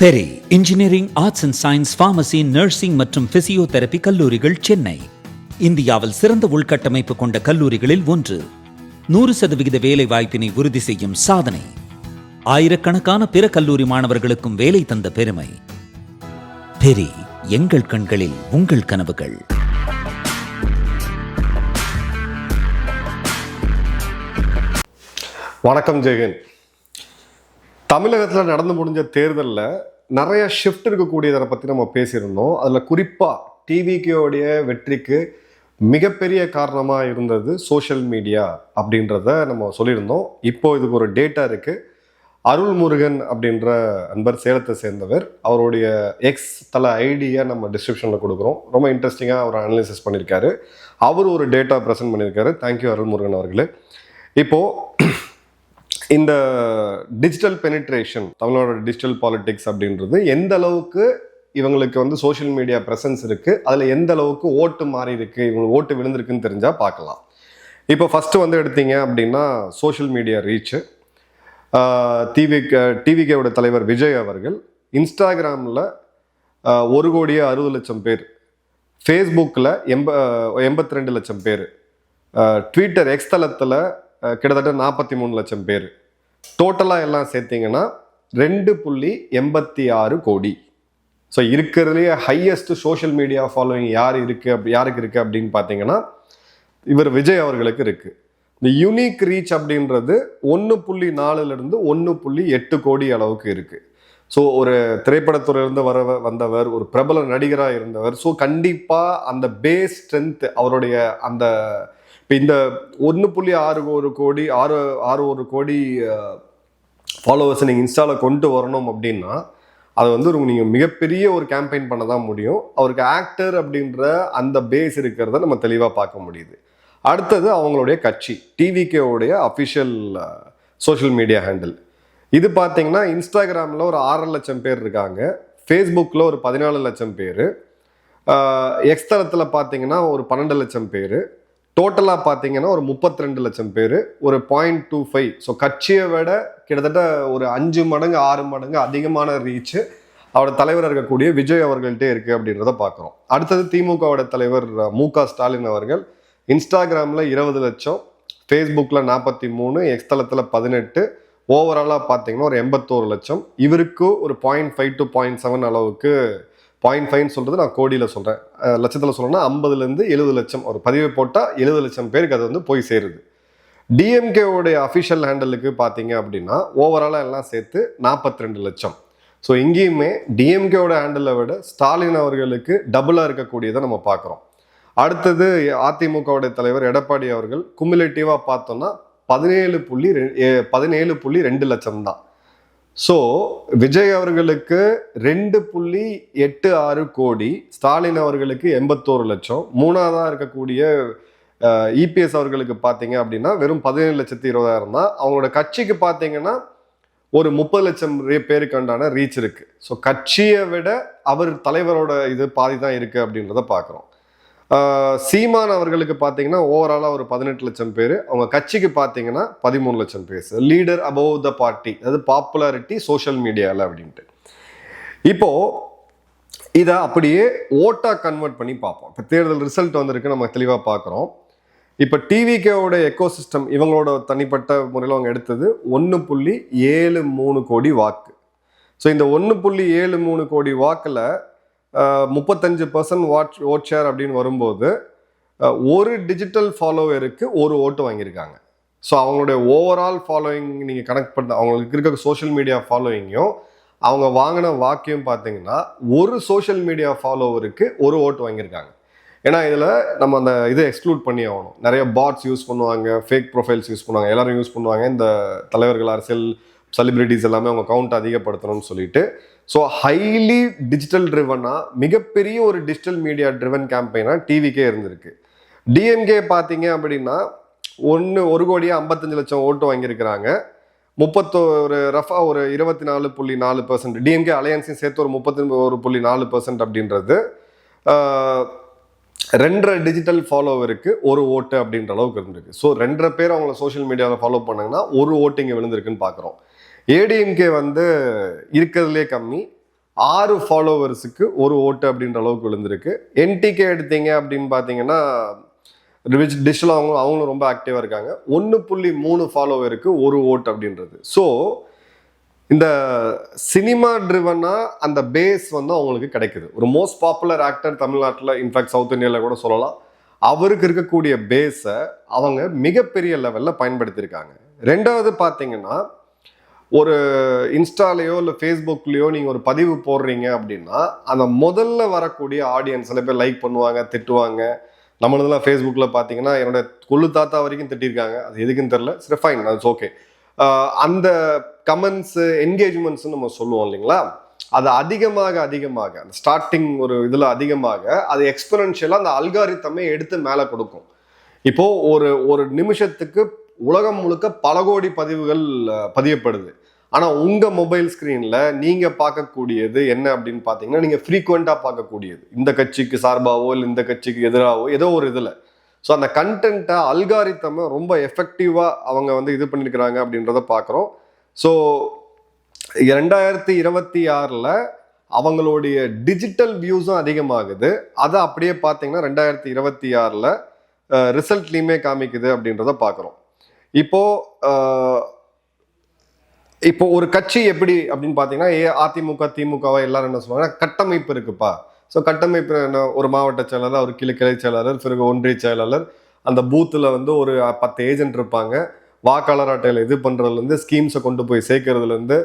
Peri engineering, arts and science, pharmacy, nursing மற்றும் physiotherapy கல்லூரிகள் சென்னை இந்தியாவில் சிறந்த உள்கட்டமைப்பு கொண்ட கல்லூரிகளில் ஒன்று. 100% வேலை வாய்ப்பினை உறுதி செய்யும் சாதனை. ஆயிரக்கணக்கான பிற கல்லூரி மாணவர்களுக்கும் வேலை தந்த பெருமை. பெரி, எங்கள் கண்களில் உங்கள் கனவுகள். வணக்கம் ஜெயன். தமிழகத்தில் நடந்து முடிஞ்ச தேர்தலில் நிறைய ஷிஃப்ட் இருக்கக்கூடியதை பற்றி நம்ம பேசியிருந்தோம். அதில் குறிப்பாக டிவிகேவுடைய வெற்றிக்கு மிகப்பெரிய காரணமாக இருந்தது சோஷியல் மீடியா அப்படின்றத நம்ம சொல்லியிருந்தோம். இப்போ இதுக்கு ஒரு டேட்டா இருக்குது. அருள்முருகன் அப்படின்ற அன்பர், சேலத்தை சேர்ந்தவர், அவருடைய எக்ஸ் தல ஐடியை நம்ம டிஸ்கிரிப்ஷனில் கொடுக்குறோம். ரொம்ப இன்ட்ரெஸ்டிங்காக அவர் அனலிசிஸ் பண்ணியிருக்காரு. அவர் ஒரு டேட்டா ப்ரெசென்ட் பண்ணியிருக்காரு. தேங்க்யூ அருள்முருகன் அவர்களே. இப்போது இந்த டிஜிட்டல் பெனிட்ரேஷன், தமிழோட டிஜிட்டல் பாலிடிக்ஸ் அப்படின்றது எந்த அளவுக்கு இவங்களுக்கு சோஷியல் மீடியா ப்ரெசன்ஸ் இருக்குது, அதில் எந்த அளவுக்கு ஓட்டு மாறி இருக்குது, இவங்களுக்கு ஓட்டு விழுந்திருக்குன்னு தெரிஞ்சால் பார்க்கலாம். இப்போ ஃபஸ்ட்டு எடுத்தீங்க அப்படின்னா சோஷியல் மீடியா ரீச்சு. டிவிகேவோட தலைவர் விஜய் அவர்கள் இன்ஸ்டாகிராமில் 1,60,00,000 பேர், ஃபேஸ்புக்கில் 82 லட்சம் பேர், ட்விட்டர் எக்ஸ் தளத்தில் கிட்டத்தட்ட 43 லட்சம் பேர், டோட்டலாக எல்லாம் சேர்த்திங்கன்னா 2.86 கோடி. ஸோ இருக்கிறதுலேயே ஹையஸ்ட் சோஷியல் மீடியா ஃபாலோவிங் யாருக்கு இருக்குது அப்படின்னு பார்த்தீங்கன்னா இவர் விஜய் அவர்களுக்கு இருக்குது. இந்த யூனிக் ரீச் அப்படின்றது 1.4 to 1.8 கோடி அளவுக்கு இருக்குது. ஸோ ஒரு திரைப்படத்துறையிலிருந்து வந்தவர், ஒரு பிரபல நடிகராக இருந்தவர். ஸோ கண்டிப்பாக அந்த பேஸ் ஸ்ட்ரென்த் அவருடைய அந்த இப்போ இந்த 1.61 கோடி ஃபாலோவர்ஸை நீங்கள் இன்ஸ்டாவில் கொண்டு வரணும் அப்படின்னா அது நீங்கள் மிகப்பெரிய ஒரு கேம்பெயின் பண்ண தான் முடியும். அவருக்கு ஆக்டர் அப்படின்ற அந்த பேஸ் இருக்கிறத நம்ம தெளிவாக பார்க்க முடியுது. அடுத்தது அவங்களுடைய கட்சி டிவிகேவுடைய அஃபிஷியல் சோஷியல் மீடியா ஹேண்டில். இது பார்த்தீங்கன்னா இன்ஸ்டாகிராமில் ஒரு 6 லட்சம் பேர் இருக்காங்க, ஃபேஸ்புக்கில் ஒரு 14 லட்சம் பேர், எக்ஸ் தளத்தில் பார்த்தீங்கன்னா ஒரு 12 லட்சம் பேர், டோட்டலாக பார்த்தீங்கன்னா ஒரு 32 லட்சம் பேர், ஒரு 0.25. ஸோ கட்சியை விட கிட்டத்தட்ட ஒரு 5 மடங்கு 6 மடங்கு அதிகமான ரீச்சு அவரோட தலைவராக இருக்கக்கூடிய விஜய் அவர்கள்ட்டே இருக்குது அப்படின்றத பார்க்குறோம். அடுத்தது திமுகவோட தலைவர் மு.க. ஸ்டாலின் அவர்கள் இன்ஸ்டாகிராமில் 20 லட்சம், ஃபேஸ்புக்கில் 43, எக்ஸ் தளத்தில் 18, ஓவராலாக பார்த்தீங்கன்னா ஒரு 81 லட்சம். இவருக்கு ஒரு 0.5 to 0.7 அளவுக்கு, 0.5 சொல்கிறது நான் கோடியில் சொல்கிறேன், லட்சத்தில் சொல்லணும்னா 50 to 70 லட்சம், ஒரு பதிவை போட்டால் 70 லட்சம் பேருக்கு அது போய் சேருது. டிஎம்கேவுடைய அஃபிஷியல் ஹேண்டலுக்கு பார்த்தீங்க அப்படின்னா ஓவராலாக எல்லாம் சேர்த்து 42 லட்சம். ஸோ இங்கேயுமே டிஎம்கேவோட ஹேண்டலை விட ஸ்டாலின் அவர்களுக்கு டபுளாக இருக்கக்கூடியதை நம்ம பார்க்குறோம். அடுத்தது அதிமுகவுடைய தலைவர் எடப்பாடி அவர்கள் குமுலேட்டிவாக பார்த்தோம்னா 17.2 லட்சம் தான். ஸோ விஜய் அவர்களுக்கு 2.86 கோடி, ஸ்டாலின் அவர்களுக்கு 81 லட்சம், மூணாவதாக இருக்கக்கூடிய இபிஎஸ் அவர்களுக்கு பார்த்தீங்க அப்படின்னா வெறும் 17,20,000 தான். அவங்களோட கட்சிக்கு பார்த்தீங்கன்னா ஒரு 30 லட்சம் பேருக்கான ரீச் இருக்கு. ஸோ கட்சியை விட அவர் தலைவரோட இது பாதி தான் இருக்கு அப்படின்றத பார்க்குறோம். சீமான் அவர்களுக்கு பார்த்தீங்கன்னா ஓவராலாக ஒரு 18 லட்சம் பேர், அவங்க கட்சிக்கு பார்த்தீங்கன்னா 13 லட்சம் பேர். லீடர் அபவ் த பார்ட்டி, அதாவது பாப்புலாரிட்டி சோஷியல் மீடியாவில் அப்படின்ட்டு. இப்போ இதை அப்படியே ஓட்டா கன்வெர்ட் பண்ணி பார்ப்போம். இப்போ தேர்தல் ரிசல்ட் வந்திருக்கு, நம்ம தெளிவாக பார்க்குறோம். இப்போ டிவிகேவோட எக்கோசிஸ்டம் இவங்களோட தனிப்பட்ட முறையில் அவங்க எடுத்தது 1.73 கோடி வாக்கு. ஸோ இந்த 1.73 கோடி வாக்கில் 35% ஓட் ஷேர் அப்படின்னு வரும்போது ஒரு டிஜிட்டல் ஃபாலோவருக்கு ஒரு ஓட்டு வாங்கியிருக்காங்க. ஸோ அவங்களுடைய ஓவரால் ஃபாலோயிங் நீங்கள் கனெக்ட் பண்ண, அவங்களுக்கு இருக்க சோஷியல் மீடியா ஃபாலோயிங்கும் அவங்க வாங்கின வாக்கையும் பார்த்தீங்கன்னா ஒரு சோஷியல் மீடியா ஃபாலோவருக்கு ஒரு ஓட்டு வாங்கியிருக்காங்க. ஏன்னா இதில் நம்ம அந்த இதை எக்ஸ்க்ளூட் பண்ணி ஆகணும். நிறைய பாட்ஸ் யூஸ் பண்ணுவாங்க, ஃபேக் ப்ரொஃபைல்ஸ் யூஸ் பண்ணுவாங்க, எல்லாரும் யூஸ் பண்ணுவாங்க. இந்த தலைவர்கள், அரசியல் செலிபிரிட்டிஸ் எல்லாமே அவங்க கவுண்ட் அதிகப்படுத்தணும்னு சொல்லிட்டு. ஸோ ஹைலி டிஜிட்டல் ட்ரிவனாக மிகப்பெரிய ஒரு டிஜிட்டல் மீடியா ட்ரிவன் கேம்பெயினாக டிவிக்கே இருந்திருக்கு. டிஎம்கே பார்த்தீங்க அப்படின்னா 1,55 லட்சம் ஓட்டு வாங்கியிருக்கிறாங்க. 24.4%. டிஎம்கே அலையன்ஸையும் சேர்த்து ஒரு 31.4% அப்படின்றது 2.5 டிஜிட்டல் ஃபாலோவருக்கு ஒரு ஓட்டு அப்படின்ற அளவுக்கு இருந்திருக்கு. ஸோ 2.5 பேர் அவங்கள சோஷியல் மீடியாவில் ஃபாலோ பண்ணாங்கன்னா ஒரு ஓட்டு இங்கே விழுந்திருக்குன்னு பார்க்குறோம். ஏடிஎம்கே இருக்கிறதுலே கம்மி, 6 ஃபாலோவர்ஸுக்கு ஒரு ஓட்டு அப்படின்ற அளவுக்கு விழுந்திருக்கு. என்டிகே எடுத்தீங்க அப்படின்னு பார்த்தீங்கன்னா டிஜிட்டல் அவங்களும் ரொம்ப ஆக்டிவாக இருக்காங்க. 1.3 ஃபாலோவருக்கு ஒரு ஓட்டு அப்படின்றது. ஸோ இந்த சினிமா ட்ரிவனா அந்த பேஸ் வந்து அவங்களுக்கு கிடைக்குது. ஒரு மோஸ்ட் பாப்புலர் ஆக்டர் தமிழ்நாட்டில், இன்ஃபேக்ட் சவுத் இந்தியாவில் கூட சொல்லலாம், அவருக்கு இருக்கக்கூடிய பேஸை அவங்க மிகப்பெரிய லெவலில் பயன்படுத்தியிருக்காங்க. ரெண்டாவது பார்த்தீங்கன்னா, ஒரு இன்ஸ்டாலேயோ இல்லை ஃபேஸ்புக்லேயோ நீங்கள் ஒரு பதிவு போடுறீங்க அப்படின்னா அந்த முதல்ல வரக்கூடிய ஆடியன்ஸ் சில பேர் லைக் பண்ணுவாங்க, திட்டுவாங்க. நம்மளதெல்லாம் ஃபேஸ்புக்கில் பார்த்தீங்கன்னா என்னோட கொள்ளு தாத்தா வரைக்கும் திட்டிருக்காங்க. அது எதுக்குன்னு தெரில, சரி ஃபைன், அது ஓகே. அந்த கமெண்ட்ஸு என்கேஜ்மெண்ட்ஸ்ன்னு நம்ம சொல்லுவோம் இல்லைங்களா, அது அதிகமாக அந்த ஸ்டார்டிங் ஒரு இதில் அதிகமாக அது எக்ஸ்பெரன்ஷியலாக அந்த அல்காரித்தமே எடுத்து மேலே கொடுக்கும். இப்போது ஒரு நிமிஷத்துக்கு உலகம் முழுக்க பல கோடி பதிவுகள் பதியப்படுது. ஆனால் உங்கள் மொபைல் ஸ்க்ரீனில் நீங்கள் பார்க்கக்கூடியது என்ன அப்படின்னு பார்த்தீங்கன்னா, நீங்கள் ஃப்ரீக்வெண்ட்டாக பார்க்கக்கூடியது இந்த கட்சிக்கு சார்பாகவோ இல்லை இந்த கட்சிக்கு எதிராகவோ ஏதோ ஒரு இதில். ஸோ அந்த கண்டென்ட்டை அல்காரித்தமை ரொம்ப எஃபெக்டிவாக அவங்க வந்து இது பண்ணியிருக்கிறாங்க அப்படின்றத பார்க்குறோம். ஸோ 2026 அவங்களுடைய டிஜிட்டல் வியூஸும் அதிகமாகுது. அதை அப்படியே பார்த்தீங்கன்னா 2026 ரிசல்ட்லேயுமே காமிக்குது அப்படின்றத பார்க்குறோம். இப்போ ஒரு கட்சி எப்படி அப்படின்னு பார்த்தீங்கன்னா, அதிமுக திமுகவா எல்லாரும் என்ன சொல்லுவாங்கன்னா, கட்டமைப்பு இருக்குப்பா. ஸோ கட்டமைப்பு என்ன, ஒரு மாவட்ட செயலாளர், ஒரு கிளை செயலாளர், பிறகு ஒன்றிய செயலாளர், அந்த பூத்தில் வந்து ஒரு 10 ஏஜென்ட் இருப்பாங்க. வாக்காளர் அட்டையில் இது பண்ணுறதுலேருந்து, ஸ்கீம்ஸை கொண்டு போய் சேர்க்கறதுலேருந்து,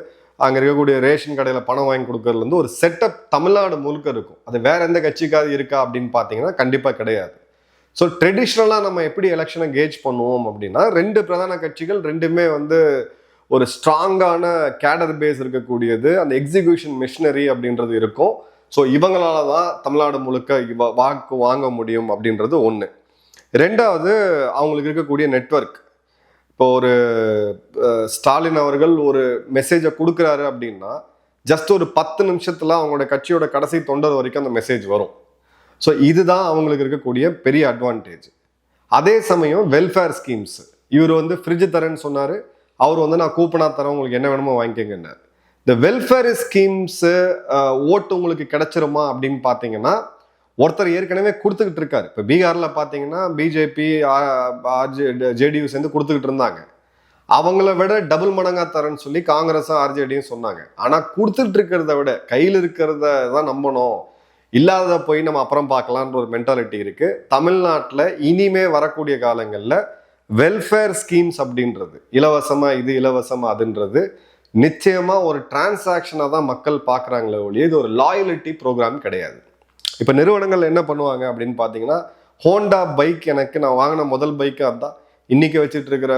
அங்கே இருக்கக்கூடிய ரேஷன் கடையில் பணம் வாங்கி கொடுக்கறதுலேருந்து ஒரு செட்டப் தமிழ்நாடு முழுக்க இருக்கும். அது வேற எந்த கட்சிக்காவது இருக்கா அப்படின்னு பார்த்தீங்கன்னா கண்டிப்பாக கிடையாது. ஸோ ட்ரெடிஷ்னலாக நம்ம எப்படி எலெக்ஷனை கேஜ் பண்ணுவோம் அப்படின்னா, 2 பிரதான கட்சிகள் ரெண்டுமே வந்து ஒரு ஸ்ட்ராங்கான கேடர் பேஸ் இருக்கக்கூடியது, அந்த எக்ஸிகியூஷன் மிஷினரி அப்படின்றது இருக்கும். ஸோ இவங்களால தான் தமிழ்நாடு முழுக்க வாக்கு வாங்க முடியும் அப்படின்றது ஒன்று. ரெண்டாவது, அவங்களுக்கு இருக்கக்கூடிய நெட்வொர்க். இப்போ ஒரு ஸ்டாலின் அவர்கள் ஒரு மெசேஜை கொடுக்குறாரு அப்படின்னா ஜஸ்ட் ஒரு 10 நிமிஷத்துல அவங்களோட கட்சியோட கடைசி தொண்டர் வரைக்கும் அந்த மெசேஜ் வரும். ஸோ இதுதான் அவங்களுக்கு இருக்கக்கூடிய பெரிய அட்வான்டேஜ். அதே சமயம் வெல்ஃபேர் ஸ்கீம்ஸ், இவர் வந்து ஃப்ரிட்ஜ் தரேன்னு சொன்னார், அவர் வந்து நான் கூப்பனா தரேன், உங்களுக்கு என்ன வேணுமோ வாங்கிக்கங்கன்னார். இந்த வெல்ஃபேர் ஸ்கீம்ஸு ஓட்டு உங்களுக்கு கிடைச்சிருமா அப்படின்னு பார்த்தீங்கன்னா, ஒருத்தர் ஏற்கனவே கொடுத்துக்கிட்டு இருக்காரு. இப்போ பீகாரில் பார்த்தீங்கன்னா பிஜேபி ஜேடியு சேர்ந்து கொடுத்துக்கிட்டு இருந்தாங்க. அவங்கள விட டபுள் மடங்கா தரேன்னு சொல்லி காங்கிரஸும் ஆர்ஜேடியும் சொன்னாங்க. ஆனால் கொடுத்துட்டு இருக்கிறத விட கையில் இருக்கிறத தான் நம்பணும், இல்லாததை போய் நம்ம அப்புறம் பார்க்கலான்ற ஒரு மென்டாலிட்டி இருக்கு. தமிழ்நாட்டில் இனிமே வரக்கூடிய காலங்களில் வெல்ஃபேர் ஸ்கீம்ஸ் அப்படின்றது, இலவசமா இது இலவசமா அதுன்றது நிச்சயமா ஒரு டிரான்சாக்ஷனாக தான் மக்கள் பார்க்குறாங்களே ஒழிய இது ஒரு லாயலிட்டி ப்ரோக்ராம் கிடையாது. இப்போ நிறுவனங்கள் என்ன பண்ணுவாங்க அப்படின்னு பார்த்தீங்கன்னா, ஹோண்டா பைக் எனக்கு நான் வாங்கின முதல் பைக்கு அதுதான், இன்னைக்கு வச்சுட்டு இருக்கிற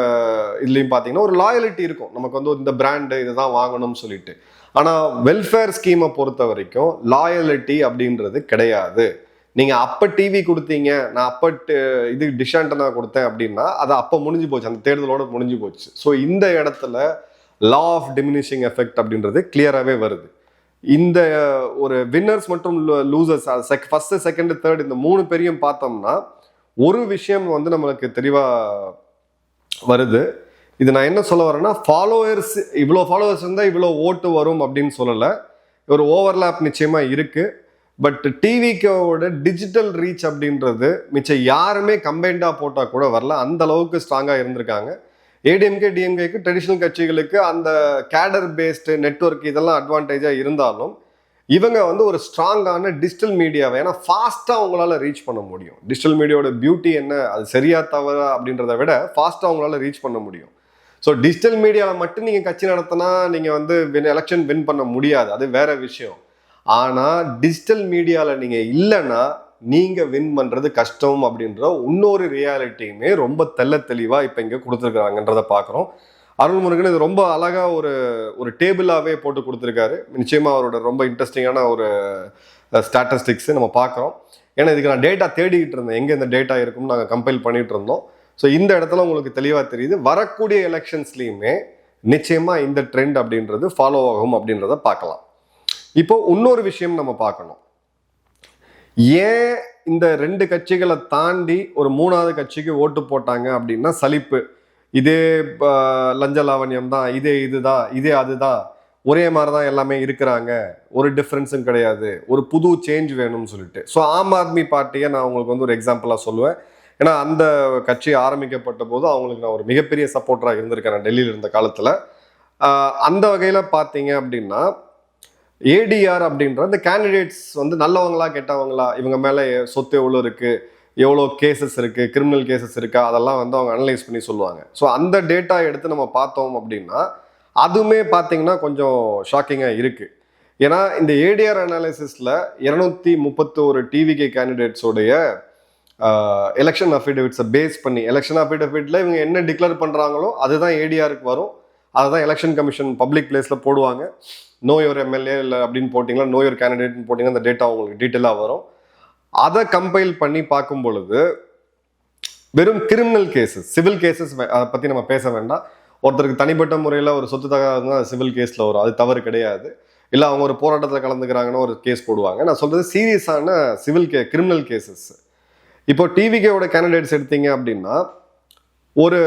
இதுலையும் பார்த்தீங்கன்னா ஒரு லாயலிட்டி இருக்கும், நமக்கு வந்து இந்த பிராண்டு இதுதான் வாங்கணும்னு சொல்லிட்டு. ஆனால் வெல்ஃபேர் ஸ்கீமை பொறுத்த வரைக்கும் லாயலிட்டி அப்படின்றது கிடையாது. நீங்கள் அப்போ டிவி கொடுத்தீங்க, நான் அப்போ இது டிஷ் ஆண்டனா கொடுத்தேன் அப்படின்னா அது அப்போ முடிஞ்சு போச்சு, அந்த தேர்தலோடு முடிஞ்சு போச்சு. ஸோ இந்த இடத்துல லா ஆஃப் டிமினிஷிங் எஃபெக்ட் அப்படின்றது கிளியராகவே வருது. இந்த ஒரு வின்னர்ஸ் மற்றும் லூசர்ஸ், ஃபர்ஸ்ட் செகண்ட் தேர்ட் இந்த 3 பேரையும் பார்த்தோம்னா ஒரு விஷயம் வந்து நம்மளுக்கு தெளிவாக வருது. இது நான் என்ன சொல்ல வரேன்னா, ஃபாலோவர்ஸ் இவ்வளோ ஃபாலோவர்ஸ் இருந்தால் இவ்வளோ ஓட்டு வரும் அப்படின்னு சொல்லலை. ஒரு ஓவர்லேப் நிச்சயமாக இருக்குது. பட் டிவிக்கோட டிஜிட்டல் ரீச் அப்படின்றது மிச்சம் யாருமே கம்பைண்டாக போட்டால் கூட வரல, அந்த அளவுக்கு ஸ்ட்ராங்காக இருந்திருக்காங்க. ஏடிஎம்கே டிஎம்கேக்கு ட்ரெடிஷ்னல் கட்சிகளுக்கு அந்த கேடர் பேஸ்டு நெட்வொர்க் இதெல்லாம் அட்வான்டேஜாக இருந்தாலும் இவங்க வந்து ஒரு ஸ்ட்ராங்கான டிஜிட்டல் மீடியாவை, ஏன்னா ஃபாஸ்ட்டாக அவங்களால ரீச் பண்ண முடியும். டிஜிட்டல் மீடியாவோட பியூட்டி என்ன, அது சரியா தவறா அப்படின்றத விட ஃபாஸ்ட்டாக அவங்களால ரீச் பண்ண முடியும். ஸோ டிஜிட்டல் மீடியாவில் மட்டும் நீங்கள் கட்சி நடத்தினா நீங்கள் வந்து எலெக்ஷன் வின் பண்ண முடியாது, அது வேற விஷயம். ஆனால் டிஜிட்டல் மீடியாவில் நீங்கள் இல்லைன்னா நீங்கள் வின் பண்ணுறது கஷ்டம் அப்படின்ற இன்னொரு ரியாலிட்டியுமே ரொம்ப தெளிவாக இப்போ இங்கே கொடுத்துருக்குறாங்கன்றதை பார்க்குறோம். அருள்முருகன் இது ரொம்ப அழகாக ஒரு டேபிளாகவே போட்டு கொடுத்துருக்காரு. நிச்சயமாக அவரோட ரொம்ப இன்ட்ரெஸ்டிங்கான ஒரு ஸ்டாட்டிஸ்டிக்ஸு நம்ம பார்க்குறோம். ஏன்னா இதுக்கு நான் டேட்டா தேடிக்கிட்டு இருந்தேன், எங்கே இந்த டேட்டா இருக்குன்னு நாங்கள் கம்பைல் பண்ணிகிட்டு இருந்தோம். ஸோ இந்த இடத்துல உங்களுக்கு தெளிவாக தெரியுது, வரக்கூடிய எலெக்ஷன்ஸ்லேயுமே நிச்சயமாக இந்த ட்ரெண்ட் அப்படின்றது ஃபாலோ ஆகும் அப்படின்றத பார்க்கலாம். இப்போ இன்னொரு விஷயம் நம்ம பார்க்கணும், ஏன் இந்த 2 கட்சிகளை தாண்டி ஒரு 3வது கட்சிக்கு ஓட்டு போட்டாங்க அப்படின்னா சலிப்பு, இதே லஞ்ச லாவண்யம் தான், இதே இதுதான், இதே அதுதான், ஒரே மாதிரி தான் எல்லாமே இருக்கிறாங்க, ஒரு டிஃப்ரென்ஸும் கிடையாது, ஒரு புது சேஞ்ச் வேணும்னு சொல்லிட்டு. ஸோ ஆம் ஆத்மி பார்ட்டியை நான் உங்களுக்கு வந்து ஒரு எக்ஸாம்பிளாக சொல்லுவேன். ஏன்னா அந்த கட்சி ஆரம்பிக்கப்பட்ட போது அவங்களுக்கு நான் ஒரு மிகப்பெரிய சப்போர்ட்டராக இருந்திருக்கேன் நான் டெல்லியில் இருந்த காலத்தில். அந்த வகையில் பார்த்தீங்க அப்படின்னா ஏடிஆர் அப்படின்ற இந்த கேண்டிடேட்ஸ் வந்து நல்லவங்களா கெட்டவங்களா, இவங்க மேலே சொத்து எவ்வளோ இருக்குது, எவ்வளோ கேசஸ் இருக்குது, கிரிமினல் கேசஸ் இருக்கா, அதெல்லாம் வந்து அவங்க அனலைஸ் பண்ணி சொல்லுவாங்க. ஸோ அந்த டேட்டா எடுத்து நம்ம பார்த்தோம் அப்படின்னா அதுவுமே பார்த்தீங்கன்னா கொஞ்சம் ஷாக்கிங்காக இருக்குது. ஏன்னா இந்த ஏடிஆர் அனாலிசிஸில் 231 டிவிகே கேண்டிடேட்ஸோடைய எலெக்ஷன் அஃபிடவிட்ஸை பேஸ் பண்ணி, எலெக்ஷன் அஃபிடவிட்டில் இவங்க என்ன டிக்ளேர் பண்ணுறாங்களோ அதுதான் ஏடிஆருக்கு வரும். அதுதான் எலெக்ஷன் கமிஷன் பப்ளிக் பிளேஸில் போடுவாங்க. நோ யுவர் எம்எல்ஏ இல்லை அப்படின்னு போட்டிங்கன்னா, நோ யுவர் கேண்டிடேட்னு போட்டிங்கன்னா அந்த டேட்டா உங்களுக்கு டீட்டெயிலாக வரும். அதை கம்பைல் பண்ணி பார்க்கும் பொழுது வெறும் கிரிமினல் கேசஸ், சிவில் கேசஸ் அதை பற்றி நம்ம பேச வேண்டாம். ஒருத்தருக்கு தனிப்பட்ட முறையில் ஒரு சொத்து தகராறுனா அது சிவில் கேஸில் வரும், அது தவறு கிடையாது. இல்லை அவங்க ஒரு போராட்டத்தில் கலந்துக்கிறாங்கன்னா ஒரு கேஸ் போடுவாங்க. நான் சொல்கிறது சீரியஸான கிரிமினல் கேசஸ். இப்போ டிவிகேவோட கேண்டிடேட்ஸ் எடுத்தீங்க அப்படின்னா ஒரு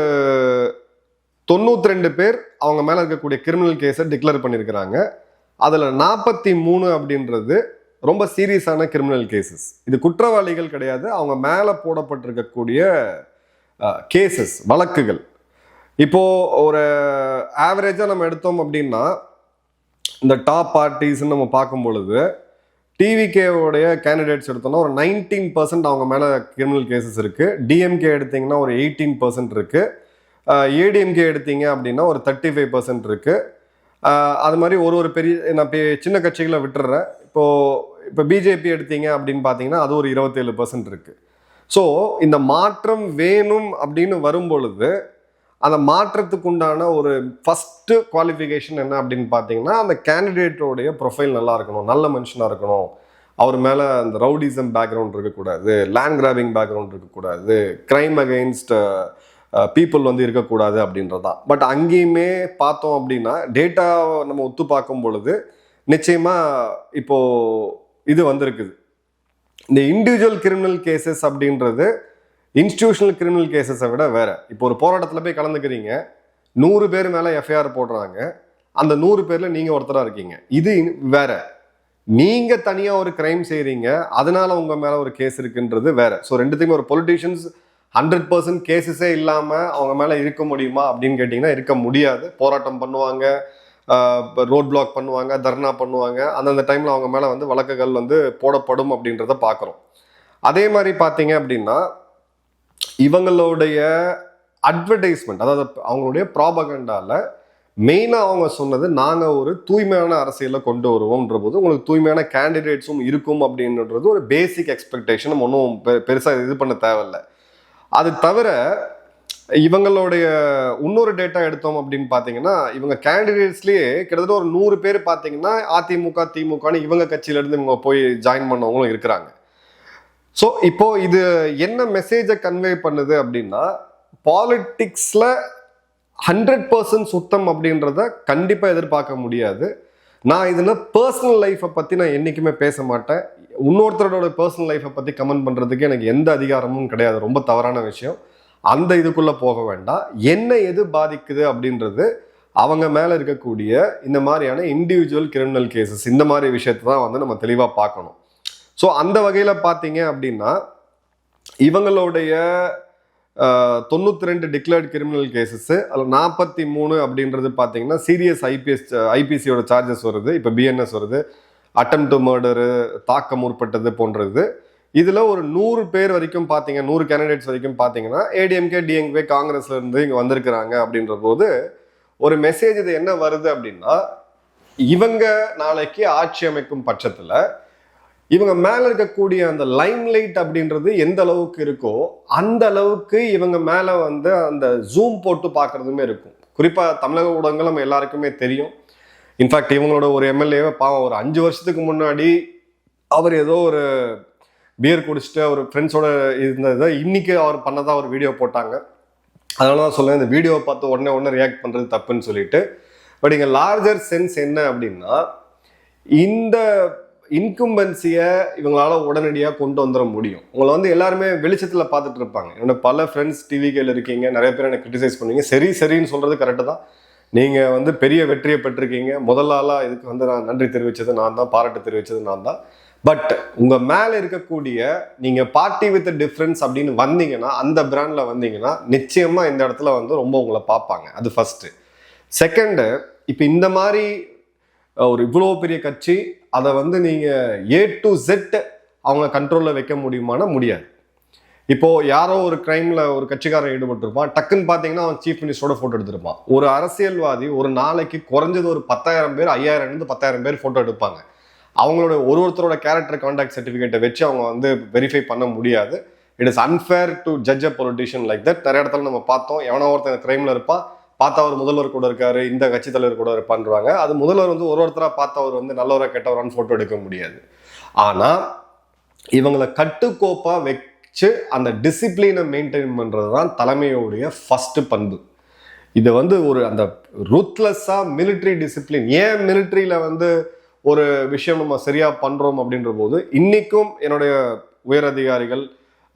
92 பேர் அவங்க மேலே இருக்கக்கூடிய கிரிமினல் கேஸை டிக்ளேர் பண்ணியிருக்கிறாங்க. அதில் 43 அப்படின்றது ரொம்ப சீரியஸான கிரிமினல் கேசஸ். இது குற்றவாளிகள் கிடையாது, அவங்க மேலே போடப்பட்டிருக்கக்கூடிய கேசஸ், வழக்குகள். இப்போது ஒரு ஆவரேஜாக நம்ம எடுத்தோம் அப்படின்னா இந்த டாப் பார்ட்டிஸ்ன்னு நம்ம பார்க்கும் பொழுது டிவிகேவுடைய கேண்டிடேட்ஸ் எடுத்தோம்னா ஒரு 19% அவங்க மேலே கிரிமினல் கேசஸ் இருக்குது. டிஎம்கே எடுத்திங்கன்னா ஒரு 18% இருக்குது. ஏடிஎம்கே எடுத்தீங்க அப்படின்னா ஒரு 35% இருக்குது. அது மாதிரி ஒரு பெரிய, நான் சின்ன கட்சிகளை விட்டுறேன். இப்போ பிஜேபி எடுத்தீங்க அப்படின்னு பார்த்தீங்கன்னா அது ஒரு 27% இருக்குது. ஸோ இந்த மாற்றம் வேணும் அப்படின்னு வரும் பொழுது அந்த மாற்றத்துக்கு உண்டான ஒரு ஃபஸ்ட்டு குவாலிஃபிகேஷன் என்ன அப்படின்னு பார்த்தீங்கன்னா அந்த கேண்டிடேட்டோடைய ப்ரொஃபைல் நல்லா இருக்கணும், நல்ல மனுஷனாக இருக்கணும், அவர் மேலே அந்த ரவுடிசம் பேக்ரவுண்ட் இருக்கக்கூடாது, லேண்ட் கிராபிங் பேக்ரவுண்ட் இருக்கக்கூடாது, கிரைம் அகெயின்ஸ்ட் பீப்புள் வந்து இருக்கக்கூடாது அப்படின்றதான். பட் அங்கேயுமே பார்த்தோம் அப்படின்னா டேட்டாவை நம்ம ஒத்து பார்க்கும் பொழுது நிச்சயமாக இப்போது இது வந்திருக்குது. இந்த இண்டிவிஜுவல் கிரிமினல் கேசஸ் அப்படின்றது இன்ஸ்டிடியூஷனல் கிரிமினல் கேசஸை விட வேற. இப்போ ஒரு போராட்டத்தில் போய் கலந்துக்கிறீங்க, 100 பேர் மேலே எஃப்ஐஆர் போடுறாங்க, அந்த 100 பேரில் நீங்கள் ஒருத்தராக இருக்கீங்க. இது வேற. நீங்கள் தனியாக ஒரு கிரைம் செய்கிறீங்க, அதனால உங்கள் மேலே ஒரு கேஸ் இருக்குன்றது வேற. ஸோ ரெண்டுத்தையுமே ஒரு பொலிட்டீஷியன்ஸ் 100% கேசஸே இல்லாமல் அவங்க மேலே இருக்க முடியுமா அப்படின்னு கேட்டிங்கன்னா இருக்க முடியாது. போராட்டம் பண்ணுவாங்க, ரோட் பிளாக் பண்ணுவாங்க, தர்ணா பண்ணுவாங்க. அந்தந்த டைமில் அவங்க மேலே வந்து வழக்குகள் வந்து போடப்படும் அப்படின்றத பார்க்குறோம். அதே மாதிரி பார்த்தீங்க அப்படின்னா இவங்களுடைய அட்வர்டைஸ்மெண்ட், அதாவது அவங்களுடைய ப்ராபகண்டாவில் மெயினாக அவங்க சொன்னது நாங்கள் ஒரு தூய்மையான அரசியலை கொண்டு வருவோம்ன்ற போது உங்களுக்கு தூய்மையான கேண்டிடேட்ஸும் இருக்கும் அப்படின்றது ஒரு பேசிக் எக்ஸ்பெக்டேஷன். நம்ம ஒன்றும் பெருசாக இது பண்ண தேவையில்லை. அது தவிர இவங்களுடைய இன்னொரு டேட்டா எடுத்தோம் அப்படின்னு பார்த்தீங்கன்னா இவங்க கேண்டிடேட்ஸ்லேயே கிட்டத்தட்ட ஒரு 100 பேர் பார்த்தீங்கன்னா அதிமுக திமுகன்னு இவங்க கட்சியிலேருந்து இவங்க போய் ஜாயின் பண்ணவங்களும் இருக்கிறாங்க. ஸோ இப்போ இது என்ன மெசேஜை கன்வே பண்ணுது அப்படின்னா பாலிட்டிக்ஸில் 100% சுத்தம் அப்படின்றத கண்டிப்பாக எதிர்பார்க்க முடியாது. நான் இதில் பர்சனல் லைஃப்பை பற்றி நான் என்றைக்குமே பேச மாட்டேன். இன்னொருத்தரோட பர்சனல் லைஃப்பை பற்றி கமெண்ட் பண்ணுறதுக்கு எனக்கு எந்த அதிகாரமும் கிடையாது. ரொம்ப தவறான விஷயம். அந்த இதுக்குள்ளே போக வேண்டாம். என்ன எது பாதிக்குது அப்படின்றது அவங்க மேலே இருக்கக்கூடிய இந்த மாதிரியான இண்டிவிஜுவல் கிரிமினல் கேசஸ், இந்த மாதிரி விஷயத்தை தான் வந்து நம்ம தெளிவாக பார்க்கணும். ஸோ அந்த வகையில் பார்த்தீங்க அப்படின்னா இவங்களுடைய 92 டிக்ளேர்டு கிரிமினல் கேசஸ், அதில் 43 அப்படின்றது பார்த்தீங்கன்னா சீரியஸ் ஐபிசியோட சார்ஜஸ் வருது. இப்போ பிஎன்எஸ் வருது, அட்டெம்ப்ட் டு மர்டரு, தாக்க முற்பட்டது போன்றது. இதில் ஒரு 100 பேர் வரைக்கும் பார்த்தீங்க, 100 கேண்டிடேட்ஸ் வரைக்கும் பார்த்தீங்கன்னா ஏடிஎம்கே டிஎம்கே காங்கிரஸ்ல இருந்து இங்கே வந்திருக்கிறாங்க. அப்படின்ற போது ஒரு மெசேஜ் இது என்ன வருது அப்படின்னா இவங்க நாளைக்கு ஆட்சி அமைக்கும் பட்சத்தில் இவங்க மேலே இருக்கக்கூடிய அந்த லைம்லைட் அப்படின்றது எந்த அளவுக்கு இருக்கோ அந்த அளவுக்கு இவங்க மேலே வந்து அந்த ஜூம் போட்டு பார்க்குறதுமே இருக்கும். குறிப்பாக தமிழக ஊடகங்கள் நம்ம எல்லாருக்குமே தெரியும். இன்ஃபேக்ட் இவங்களோட ஒரு எம்எல்ஏவை பாவம் ஒரு 5 வருஷத்துக்கு முன்னாடி அவர் ஏதோ ஒரு பியர் குடிச்சிட்டு அவர் ஃப்ரெண்ட்ஸோட இருந்ததை இன்னைக்கு அவர் பண்ணதான் ஒரு வீடியோ போட்டாங்க. அதனால தான் சொல்லுவேன், இந்த வீடியோவை பார்த்து உடனே ரியாக்ட் பண்ணுறது தப்புன்னு சொல்லிட்டு. பட் இங்கே லார்ஜர் சென்ஸ் என்ன அப்படின்னா இந்த இன்கம்பன்சியை இவங்களால உடனடியாக கொண்டு வந்துட முடியும். உங்களை வந்து எல்லாருமே வெளிச்சத்தில் பார்த்துட்டு இருப்பாங்க. என்னோட பல ஃப்ரெண்ட்ஸ் டிவிகேல இருக்கீங்க, நிறைய பேர் எனக்கு கிரிட்டிசைஸ் பண்ணுவீங்க. சரின்னு சொல்கிறது கரெக்டு தான். நீங்கள் வந்து பெரிய வெற்றியை பெற்றிருக்கீங்க. முதல் ஆளாக இதுக்கு வந்து நான் நன்றி தெரிவித்தது நான் தான், பாராட்டு தெரிவித்தது நான் தான். பட் உங்கள் மேலே இருக்கக்கூடிய நீங்கள் பார்ட்டி வித் டிஃப்ரென்ஸ் அப்படின்னு வந்தீங்கன்னா, அந்த பிராண்டில் வந்தீங்கன்னா நிச்சயமாக இந்த இடத்துல வந்து ரொம்ப உங்களை பார்ப்பாங்க. அது ஃபஸ்ட்டு. செகண்டு, இப்போ இந்த மாதிரி ஒரு இவ்வளோ பெரிய கட்சி, அதை வந்து நீங்கள் A to Z அவங்க கண்ட்ரோலில் வைக்க முடியுமானா முடியாது. இப்போ யாரோ ஒரு கிரைம்ல ஒரு கட்சிக்காரன் ஈடுபட்டிருப்பான், டக்குன்னு பார்த்தீங்கன்னா அவன் சீஃப் மினிஸ்டரோட ஃபோட்டோ எடுத்திருப்பான். ஒரு அரசியல்வாதி ஒரு நாளைக்கு குறைஞ்சது ஒரு 10,000 பேர், 5,000 10,000 பேர் ஃபோட்டோ எடுப்பாங்க. அவங்களோட ஒருத்தரோட கேரக்டர் கான்டாக்ட் சர்டிஃபிகேட்டை வச்சு அவங்க வந்து வெரிஃபை பண்ண முடியாது. It is unfair to judge a politician like that. நிறைய இடத்துல நம்ம பார்த்தோம், எவனோ ஒருத்தன் கிரைம்ல இருப்பான், பார்த்தா அவர் முதல்வர் கூட இருக்காரு, இந்த கட்சி தலைவர் கூட இருப்பான்றாங்க. அது முதல்வர் வந்து ஒருத்தராக பார்த்தவர் வந்து நல்லவராக கெட்டவரான்னு ஃபோட்டோ எடுக்க முடியாது. ஆனால் இவங்களை கட்டுக்கோப்பாக வச்சு அந்த டிசிப்ளினை மெயின்டைன் பண்ணுறது தான் தலைமையோடைய ஃபர்ஸ்ட் பண்பு. இதை வந்து ஒரு அந்த ரூத்லெஸ்ஸாக மிலிட்ரி டிசிப்ளின். ஏன் மிலிட்ரியில் வந்து ஒரு விஷயம் நம்ம சரியாக பண்ணுறோம் அப்படின்ற போது, இன்றைக்கும் என்னுடைய உயர் அதிகாரிகள்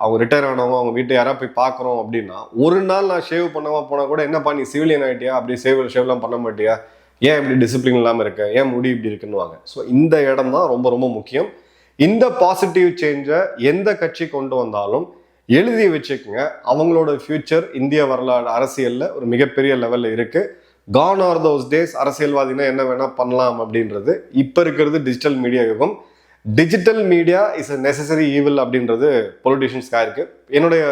அவங்க ரிட்டையர் ஆனவங்க அவங்க வீட்டை யாராவது போய் பார்க்குறோம் அப்படின்னா, ஒரு நாள் நான் ஷேவ் பண்ணாமல் போனால் கூட, என்னப்பா நீ சிவிலியன் ஆகிட்டியா, அப்படி ஷேவ்லாம் பண்ண மாட்டியா, ஏன் இப்படி டிசிப்ளின் இல்லாமல் இருக்க, ஏன் முடி இப்படி இருக்குன்னுவாங்க. ஸோ இந்த இடம் தான் ரொம்ப ரொம்ப முக்கியம். இந்த பாசிட்டிவ் சேஞ்சை எந்த கட்சி கொண்டு வந்தாலும் எழுதி வச்சுக்கோங்க, அவங்களோட ஃபியூச்சர் இந்திய வரலாறு அரசியலில் ஒரு மிகப்பெரிய லெவலில் இருக்குது. கான் ஆர் தோஸ் டேஸ் அரசியல்வாதினா என்ன வேணால் பண்ணலாம் அப்படின்றது. இப்போ இருக்கிறது டிஜிட்டல் மீடியா யுகம். Digital media is a necessary evil அப்படின்றது பொலிட்டிஷியன்ஸ்க்காக இருக்குது. என்னுடைய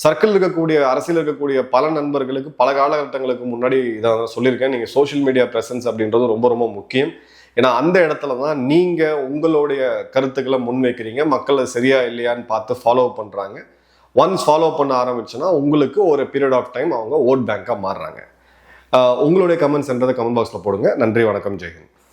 சர்க்கிள் இருக்கக்கூடிய அரசியல் இருக்கக்கூடிய பல நண்பர்களுக்கு பல காலகட்டங்களுக்கு முன்னாடி இதை சொல்லியிருக்கேன். நீங்கள் சோஷியல் மீடியா ப்ரெசன்ஸ் அப்படின்றது ரொம்ப ரொம்ப முக்கியம். ஏன்னா அந்த இடத்துல தான் நீங்கள் உங்களுடைய கருத்துக்களை முன்வைக்கிறீங்க, மக்கள் சரியா இல்லையான்னு பார்த்து ஃபாலோ பண்ணுறாங்க. ஒன்ஸ் ஃபாலோ பண்ண ஆரம்பிச்சுன்னா உங்களுக்கு ஒரு பீரியட் ஆஃப் டைம் அவங்க ஓட் பேங்காக மாறுறாங்க. உங்களுடைய கமெண்ட்ஸ்ன்றதை கமெண்ட் பாக்ஸில் போடுங்க. நன்றி, வணக்கம், ஜெய்ஹிந்த்.